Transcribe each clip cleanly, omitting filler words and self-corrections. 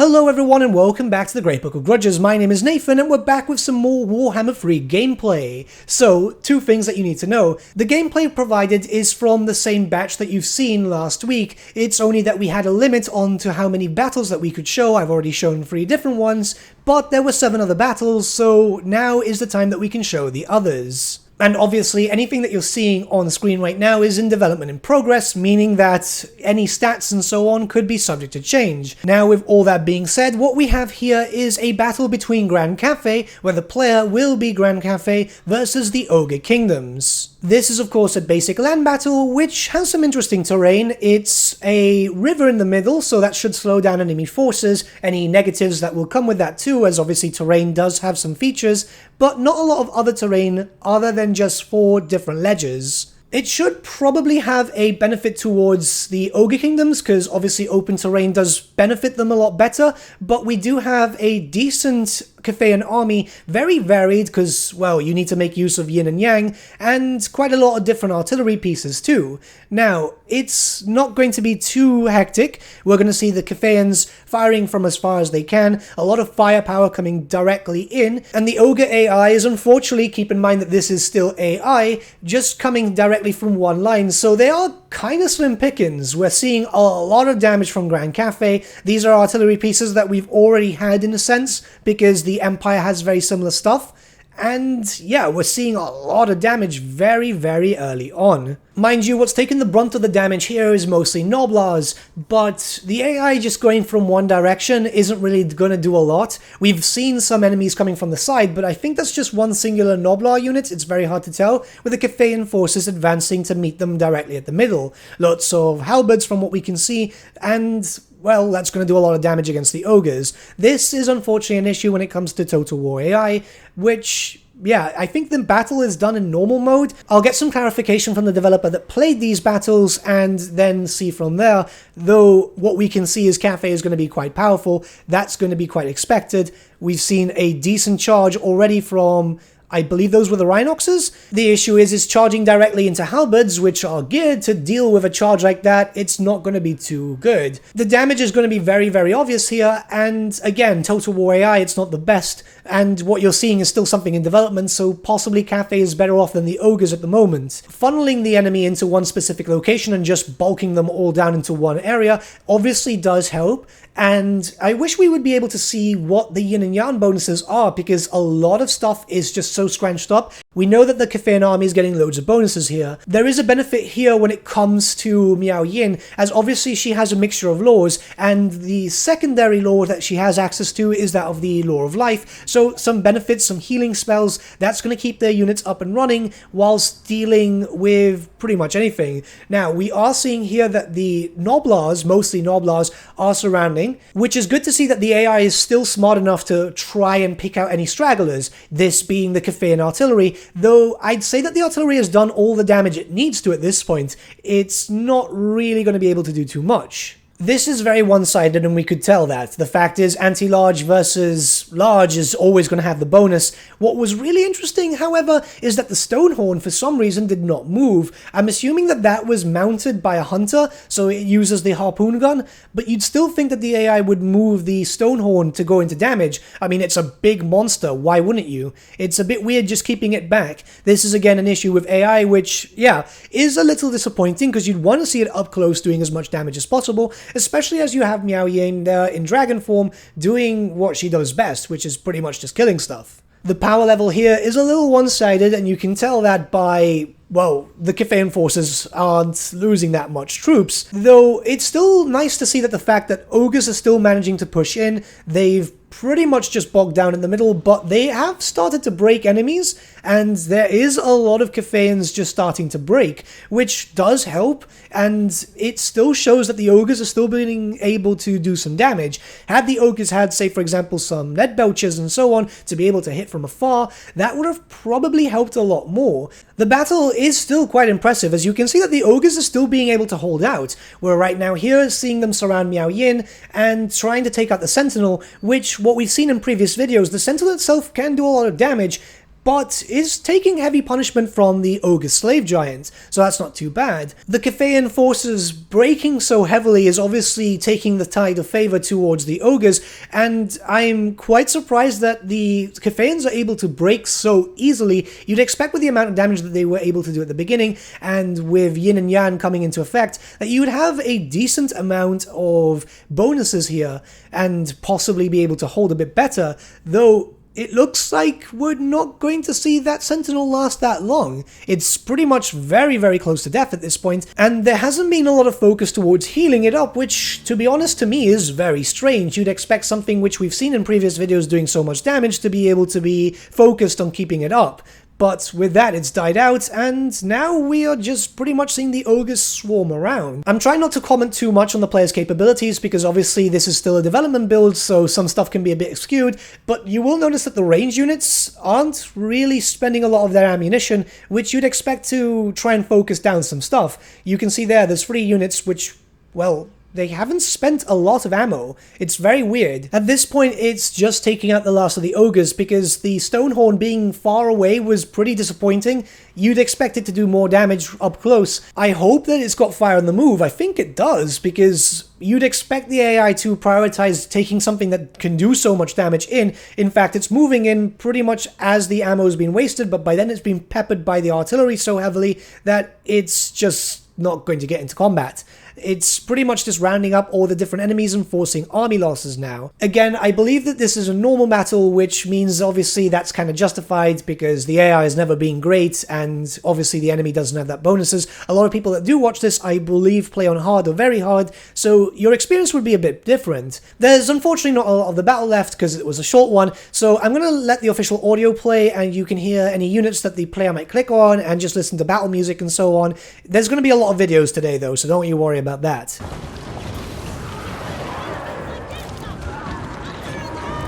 Hello everyone and welcome back to the Great Book of Grudges. My name is Nathan and we're back with some more Warhammer 3 gameplay. So, two things that you need to know. The gameplay provided is from the same batch that you've seen last week. It's only that we had a limit on to how many battles that we could show. I've already shown 3 different ones, but there were 7 other battles, so now is the time that we can show the others. And obviously, anything that you're seeing on screen right now is in development in progress, meaning that any stats and so on could be subject to change. Now, with all that being said, what we have here is a battle between Grand Cathay, where the player will be Grand Cathay, versus the Ogre Kingdoms. This is of course a basic land battle, which has some interesting terrain. It's a river in the middle, so that should slow down enemy forces. Any negatives that will come with that too, as obviously terrain does have some features, but not a lot of other terrain other than just 4 different ledges. It should probably have a benefit towards the Ogre Kingdoms, because obviously open terrain does benefit them a lot better, but we do have a decent Cathayan army, very varied because, well, you need to make use of yin and yang, and quite a lot of different artillery pieces too. Now, it's not going to be too hectic. We're going to see the Cathayans firing from as far as they can, a lot of firepower coming directly in, and the Ogre AI is, unfortunately, keep in mind that this is still AI, just coming directly from one line, so they are kind of slim pickings. We're seeing a lot of damage from Grand Cathay. These are artillery pieces that we've already had in a sense, because the Empire has very similar stuff, and yeah, we're seeing a lot of damage very, very early on. Mind you, what's taking the brunt of the damage here is mostly Noblars, but the AI just going from one direction isn't really going to do a lot. We've seen some enemies coming from the side, but I think that's just one singular Noblar unit. It's very hard to tell, with the Cathayan forces advancing to meet them directly at the middle. Lots of halberds from what we can see, and well, that's going to do a lot of damage against the ogres. This is unfortunately an issue when it comes to Total War AI, which, yeah, I think the battle is done in normal mode. I'll get some clarification from the developer that played these battles and then see from there, though what we can see is Cathay is going to be quite powerful. That's going to be quite expected. We've seen a decent charge already from, I believe those were the Rhinoxes. The issue is charging directly into halberds, which are geared to deal with a charge like that. It's not going to be too good. The damage is going to be very, very obvious here, and again, Total War AI, it's not the best, and what you're seeing is still something in development, so possibly Cathay is better off than the ogres at the moment. Funneling the enemy into one specific location and just bulking them all down into one area obviously does help, and I wish we would be able to see what the yin and yang bonuses are, because a lot of stuff is just so scrunched up. We know that the Cathayan army is getting loads of bonuses here. There is a benefit here when it comes to Miao Yin, as obviously she has a mixture of laws, and the secondary law that she has access to is that of the Law of Life, so some benefits, some healing spells, that's going to keep their units up and running whilst dealing with pretty much anything. Now, we are seeing here that the Noblars, mostly Noblars, are surrounding, which is good to see that the AI is still smart enough to try and pick out any stragglers, this being the Cathayan artillery, though I'd say that the artillery has done all the damage it needs to at this point. It's not really going to be able to do too much. This is very one-sided, and we could tell that. The fact is, anti-large versus large is always going to have the bonus. What was really interesting, however, is that the Stonehorn, for some reason, did not move. I'm assuming that that was mounted by a hunter, so it uses the harpoon gun, but you'd still think that the AI would move the Stonehorn to go into damage. I mean, it's a big monster, why wouldn't you? It's a bit weird just keeping it back. This is again an issue with AI, which, yeah, is a little disappointing, because you'd want to see it up close doing as much damage as possible, especially as you have Miao Yin there in dragon form doing what she does best, which is pretty much just killing stuff. The power level here is a little one-sided, and you can tell that by, well, the Cathayan forces aren't losing that much troops, though it's still nice to see that the fact that ogres are still managing to push in. They've pretty much just bogged down in the middle, but they have started to break enemies, and there is a lot of Cathayans just starting to break, which does help, and it still shows that the ogres are still being able to do some damage. Had the ogres had, say for example, some lead belchers and so on to be able to hit from afar, that would have probably helped a lot more. The battle is still quite impressive, as you can see that the ogres are still being able to hold out. We're right now here seeing them surround Miao Yin and trying to take out the Sentinel, which, what we've seen in previous videos, the Sentinel itself can do a lot of damage, but is taking heavy punishment from the Ogre slave giant, so that's not too bad. The Cathayan forces breaking so heavily is obviously taking the tide of favor towards the Ogres, and I'm quite surprised that the Cathayans are able to break so easily. You'd expect with the amount of damage that they were able to do at the beginning, and with Yin and Yang coming into effect, that you would have a decent amount of bonuses here, and possibly be able to hold a bit better, though it looks like we're not going to see that Sentinel last that long. It's pretty much very, very close to death at this point, and there hasn't been a lot of focus towards healing it up, which, to be honest, to me is very strange. You'd expect something which we've seen in previous videos doing so much damage to be able to be focused on keeping it up. But with that, it's died out, and now we are just pretty much seeing the Ogres swarm around. I'm trying not to comment too much on the player's capabilities, because obviously this is still a development build, so some stuff can be a bit skewed, but you will notice that the range units aren't really spending a lot of their ammunition, which you'd expect to try and focus down some stuff. You can see there's 3 units which, well, they haven't spent a lot of ammo. It's very weird. At this point, it's just taking out the last of the Ogres, because the Stonehorn being far away was pretty disappointing. You'd expect it to do more damage up close. I hope that it's got fire on the move. I think it does, because you'd expect the AI to prioritize taking something that can do so much damage in. In fact, it's moving in pretty much as the ammo's been wasted, but by then it's been peppered by the artillery so heavily that it's just not going to get into combat. It's pretty much just rounding up all the different enemies and forcing army losses now. Again, I believe that this is a normal battle, which means obviously that's kind of justified because the AI has never been great, and obviously the enemy doesn't have that bonuses. A lot of people that do watch this, I believe, play on hard or very hard, so your experience would be a bit different. There's unfortunately not a lot of the battle left because it was a short one, so I'm going to let the official audio play and you can hear any units that the player might click on and just listen to battle music and so on. There's going to be a lot of videos today though, so don't you worry about that.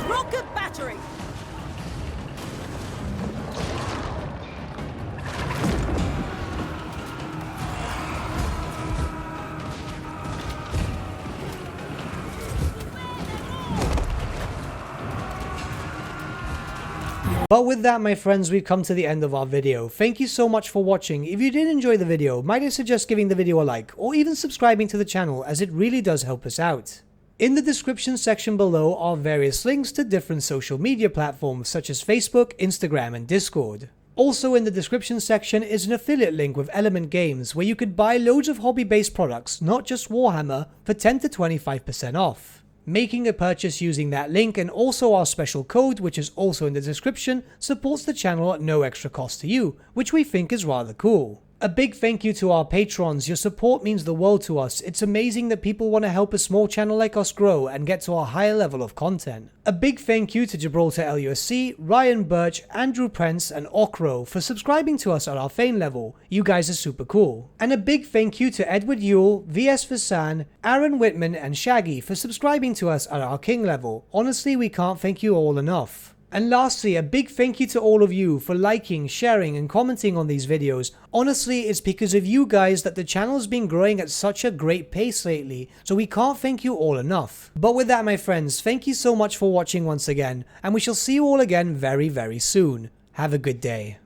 Rocket battery. But with that, my friends, we've come to the end of our video. Thank you so much for watching. If you did enjoy the video, might I suggest giving the video a like, or even subscribing to the channel, as it really does help us out. In the description section below are various links to different social media platforms such as Facebook, Instagram, and Discord. Also in the description section is an affiliate link with Element Games where you could buy loads of hobby-based products, not just Warhammer, for 10 to 25% off. Making a purchase using that link and also our special code, which is also in the description, supports the channel at no extra cost to you, which we think is rather cool. A big thank you to our patrons. Your support means the world to us. It's amazing that people want to help a small channel like us grow and get to a higher level of content. A big thank you to Gibraltar LUSC, Ryan Bertsche, Andrew Prince, and Ogre for subscribing to us at our Fane level. You guys are super cool. And a big thank you to Edward Yule, VS Vasan, Aaron Whitman, and Shaggy for subscribing to us at our King level. Honestly, we can't thank you all enough. And lastly, a big thank you to all of you for liking, sharing, and commenting on these videos. Honestly, it's because of you guys that the channel's been growing at such a great pace lately, so we can't thank you all enough. But with that, my friends, thank you so much for watching once again, and we shall see you all again very, very soon. Have a good day.